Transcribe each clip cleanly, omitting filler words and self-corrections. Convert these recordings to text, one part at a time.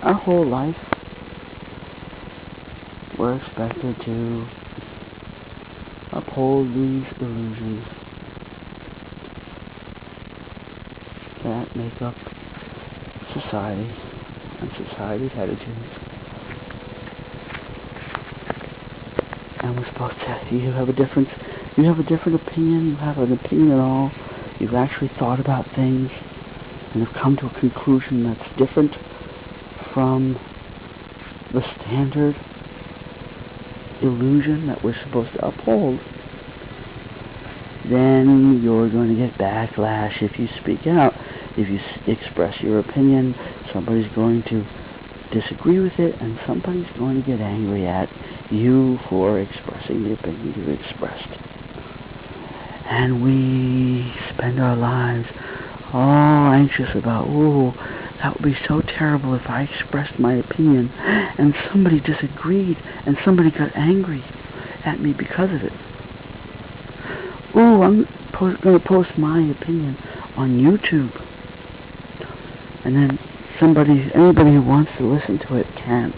our whole life, we're expected to uphold these illusions that make up society and society's attitudes. And we're supposed to, you have a different opinion, you have an opinion at all, you've actually thought about things, and have come to a conclusion that's different from the standard illusion that we're supposed to uphold, then you're going to get backlash if you speak out. If you express your opinion, somebody's going to disagree with it, and somebody's going to get angry at you for expressing the opinion you expressed. And we spend our lives all anxious about, oh, that would be so terrible if I expressed my opinion and somebody disagreed and somebody got angry at me because of it. Oh, I'm going to post my opinion on YouTube. And then anybody who wants to listen to it can.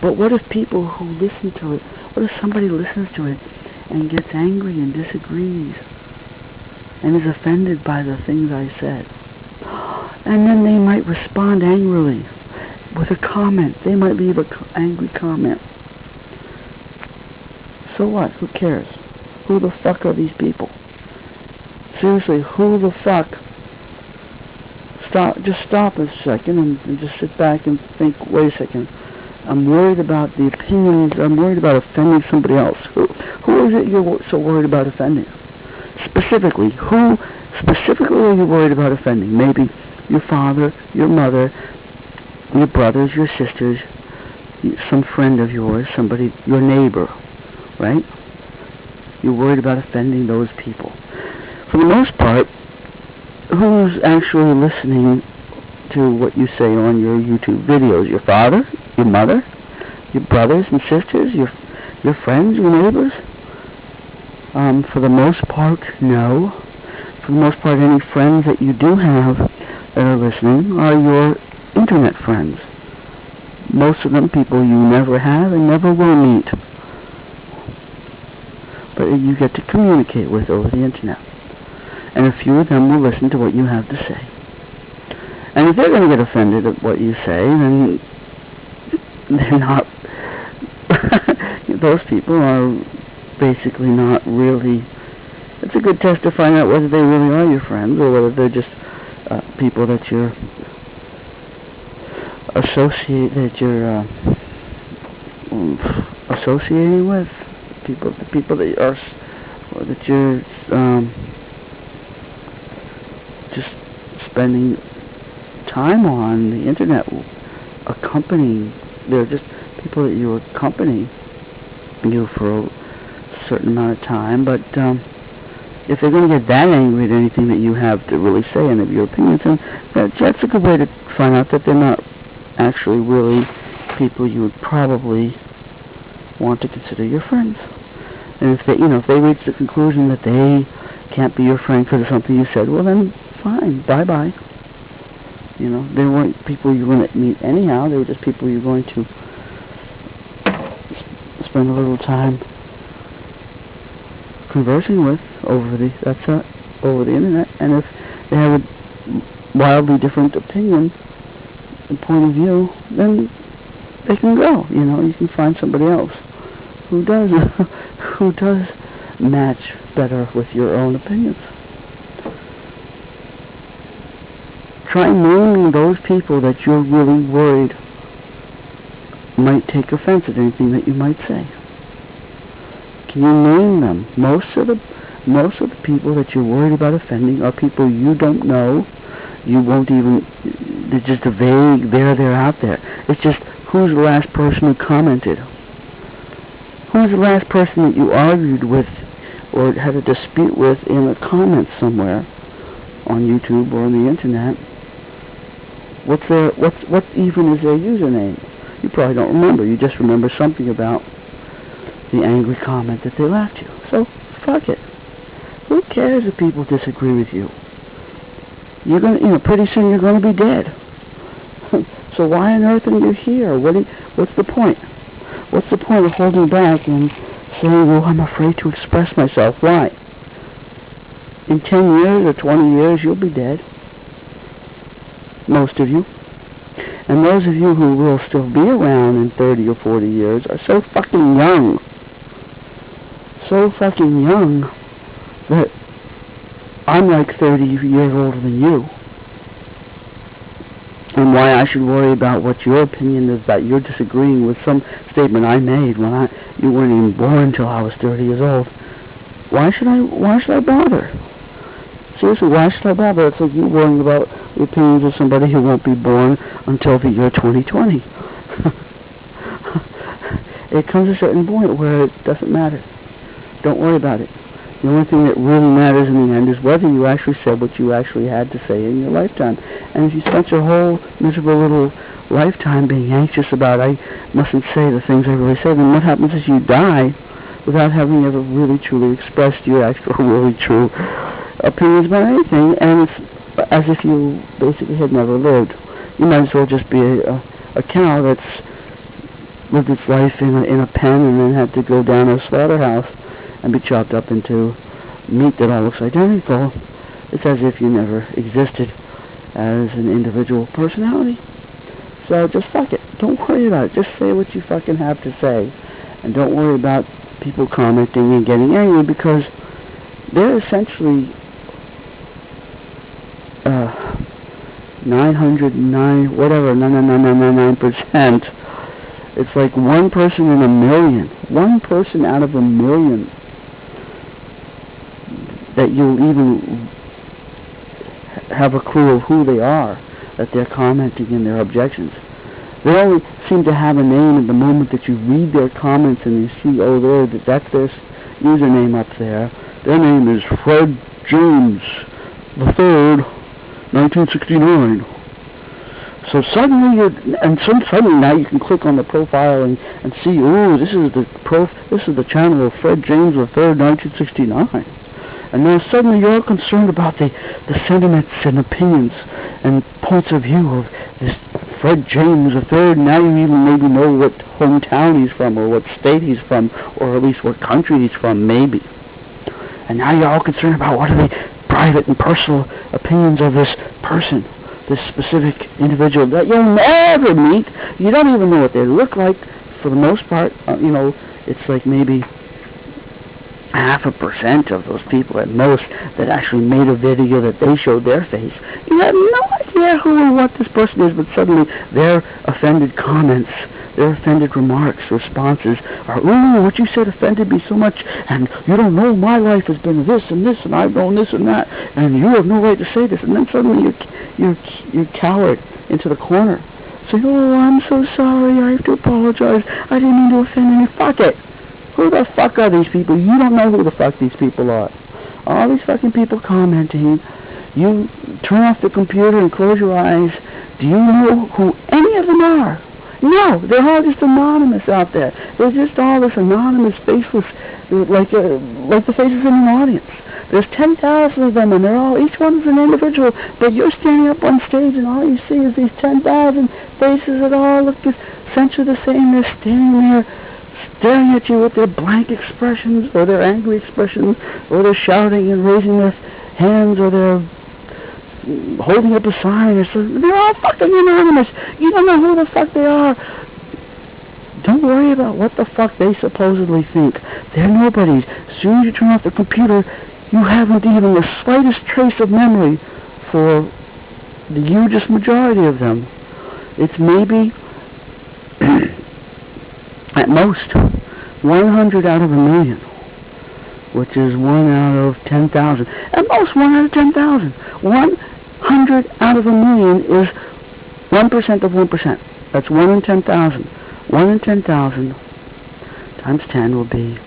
But what if people who listen to it, what if somebody listens to it and gets angry and disagrees and is offended by the things I said? And then they might respond angrily with a comment. They might leave an angry comment. So what? Who cares? Who the fuck are these people? Seriously, who the fuck? Just stop a second and just sit back and think, wait a second. I'm worried about the opinions. I'm worried about offending somebody else. Who is it you're so worried about offending? Specifically, who specifically are you worried about offending? Maybe your father, your mother, your brothers, your sisters, some friend of yours, somebody, your neighbor, right? You're worried about offending those people. For the most part, who's actually listening to what you say on your YouTube videos? Your father, your mother, your brothers and sisters, your friends, your neighbors? For the most part, no. For the most part, any friends that you do have that are listening are your internet friends. Most of them people you never have and never will meet. But you get to communicate with over the internet. And a few of them will listen to what you have to say. And if they're going to get offended at what you say, then they're not... those people are basically not really... It's a good test to find out whether they really are your friends or whether they're just people that you're associating with, people that are, or that you're just spending time on the internet accompanying. They're just people that you accompany you for a certain amount of time, but if they're going to get that angry at anything that you have to really say and of your opinions, then that's a good way to find out that they're not actually really people you would probably want to consider your friends. And if they reach the conclusion that they can't be your friend because of something you said, well then fine, bye-bye. They weren't people you were going to meet anyhow. They were just people you're going to spend a little time conversing with over the internet. And if they have a wildly different opinion and point of view, then they can go. You can find somebody else who does match better with your own opinions. Try naming those people that you're really worried might take offense at anything that you might say. Can you name them? Most of the people that you're worried about offending are people you don't know. You won't even. They're just a vague. They're out there. It's just who's the last person who commented. Who's the last person that you argued with or had a dispute with in a comment somewhere on YouTube or on the internet? What even is their username? You probably don't remember. You just remember something about the angry comment that they left you. So fuck it. Who cares if people disagree with you? You're gonna, pretty soon you're gonna be dead. So why on earth are you here? What's the point? What's the point of holding back and saying, well, I'm afraid to express myself? Why? In 10 years or 20 years, you'll be dead. Most of you. And those of you who will still be around in 30 or 40 years are so fucking young. So fucking young that I'm like 30 years older than you. And why I should worry about what your opinion is, that you're disagreeing with some statement I made when you weren't even born until I was 30 years old. Why should I bother? Seriously, why should I bother? It's like you worrying about the opinions of somebody who won't be born until the year 2020. It comes to a certain point where it doesn't matter. Don't worry about it. The only thing that really matters in the end is whether you actually said what you actually had to say in your lifetime. And if you spent your whole miserable little lifetime being anxious about, I mustn't say the things I really said, then what happens is you die without having ever really truly expressed your actual really true opinions about anything, and it's as if you basically had never lived. You might as well just be a cow that's lived its life in a pen and then had to go down to a slaughterhouse and be chopped up into meat that all looks identical. It's as if you never existed as an individual personality. So just fuck it. Don't worry about it. Just say what you fucking have to say. And don't worry about people commenting and getting angry, because they're essentially 999%. It's like one person in a million. One person out of a million that you'll even have a clue of who they are, that they're commenting in their objections. They only seem to have a name at the moment that you read their comments and you see, oh, that's their username up there. Their name is Fred James III, 1969. So suddenly suddenly now you can click on the profile and see, oh, this is the channel of Fred James III, 1969. And now suddenly you're concerned about the sentiments and opinions and points of view of this Fred James III. Now you even maybe know what hometown he's from, or what state he's from, or at least what country he's from, maybe. And now you're all concerned about what are the private and personal opinions of this person, this specific individual that you'll never meet. You don't even know what they look like for the most part. It's like maybe 0.5% of those people at most that actually made a video that they showed their face. You have no idea who or what this person is, but suddenly their offended comments, their offended remarks, responses are, ooh, what you said offended me so much, and you don't know my life has been this, and I've known this and that, and you have no right to say this. And then suddenly you're cowered into the corner, saying, oh, I'm so sorry, I have to apologize, I didn't mean to offend any. Fuck it. Who the fuck are these people? You don't know who the fuck these people are. All these fucking people commenting. You turn off the computer and close your eyes. Do you know who any of them are? No, they're all just anonymous out there. They're just all this anonymous, faceless, like the faces in an audience. There's 10,000 of them, and each one is an individual. But you're standing up on stage, and all you see is these 10,000 faces that all look essentially the same. They're standing there, staring at you with their blank expressions, or their angry expressions, or they're shouting and raising their hands, or they're holding up a sign, or something. They're all fucking anonymous. You don't know who the fuck they are. Don't worry about what the fuck they supposedly think. They're nobodies. As soon as you turn off the computer, you haven't even the slightest trace of memory for the hugest majority of them. It's maybe at most 100 out of a million, which is 1 out of 10,000. At most 1 out of 10,000. 100 out of a million is 1% of 1%. That's 1 in 10,000. 1 in 10,000 times 10 will be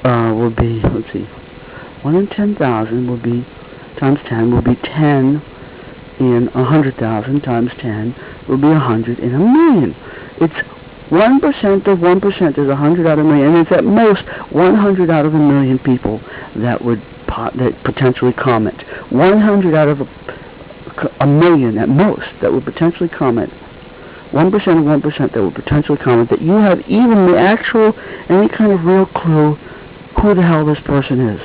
let's see, 1 in 10,000 will be times 10 will be 10 in 100,000 times 10 will be 100 in a million. It's 1% of 1% is 100 out of a million, and it's at most 100 out of a million people that would potentially comment. 100 out of a million at most that would potentially comment, 1% of 1% that would potentially comment, that you have even the actual, any kind of real clue who the hell this person is.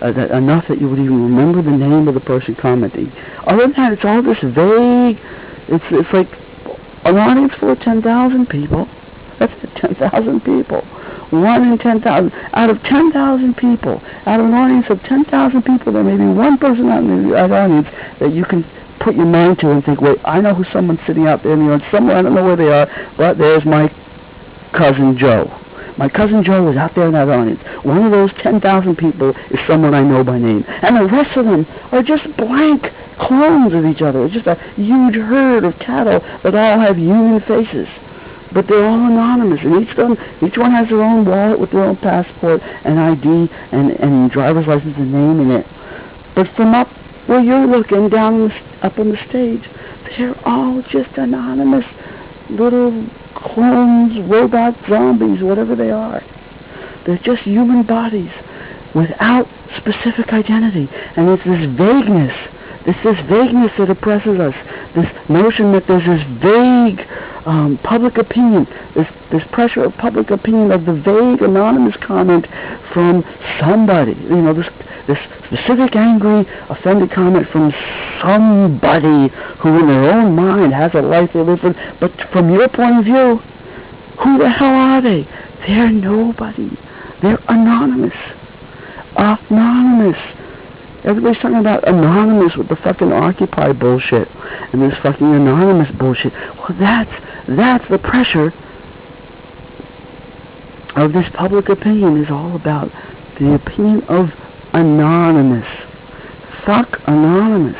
That enough that you would even remember the name of the person commenting. Other than that, it's all this vague, it's like an audience full of 10,000 people. That's 10,000 people. 1 in 10,000. Out of 10,000 people, out of an audience of 10,000 people, there may be one person out in that audience that you can put your mind to and think, wait, I know who someone's sitting out there in the audience somewhere, I don't know where they are, but there's my cousin Joe. My cousin Joe is out there in that audience. One of those 10,000 people is someone I know by name. And the rest of them are just blank clones of each other. It's just a huge herd of cattle that all have human faces. But they're all anonymous, and each one has their own wallet with their own passport and ID and driver's license and name in it. But from up where you're looking, up on the stage, they're all just anonymous little clones, robots, zombies, whatever they are. They're just human bodies without specific identity. And it's this vagueness that oppresses us. This notion that there's this vague public opinion, this pressure of public opinion of the vague anonymous comment from somebody. You know, this specific angry, offended comment from somebody who in their own mind has a life they live with, but from your point of view, who the hell are they? They're nobody. They're anonymous. Anonymous. Everybody's talking about anonymous with the fucking Occupy bullshit and this fucking anonymous bullshit. Well, that's the pressure of this public opinion is all about. The opinion of anonymous. Fuck anonymous.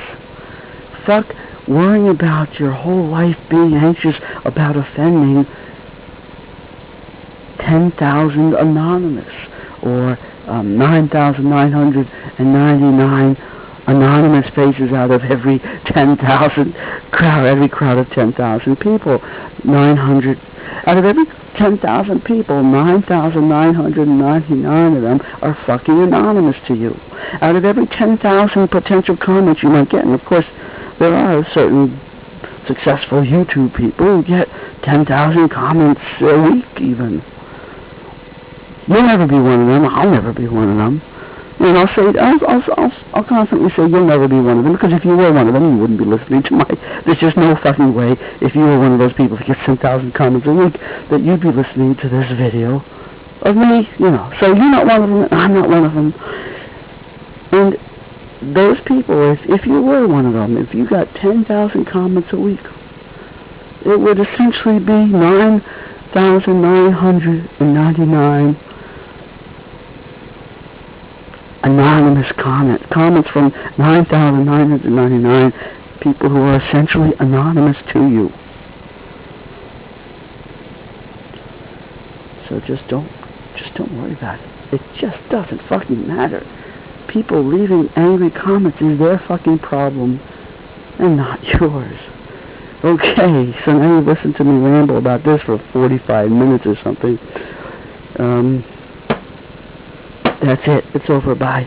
Fuck worrying about your whole life being anxious about offending 10,000 anonymous or 9,999 anonymous faces out of every 10,000 crowd, every crowd of 10,000 people. 900 out of every 10,000 people, 9,999 of them are fucking anonymous to you. Out of every 10,000 potential comments you might get, and of course there are certain successful YouTube people who get 10,000 comments a week even. You'll never be one of them. I'll never be one of them. And I'll constantly say you'll never be one of them, because if you were one of them, you wouldn't be listening to my... There's just no fucking way, if you were one of those people that gets 10,000 comments a week, that you'd be listening to this video of me, you know. So you're not one of them, I'm not one of them. And those people, if you were one of them, if you got 10,000 comments a week, it would essentially be 9,999 anonymous comments from 9,999 people who are essentially anonymous to you. So just don't worry about it. It just doesn't fucking matter. People leaving angry comments is their fucking problem and not yours. Okay, so now you've listened to me ramble about this for 45 minutes or something. That's it. It's over. Bye.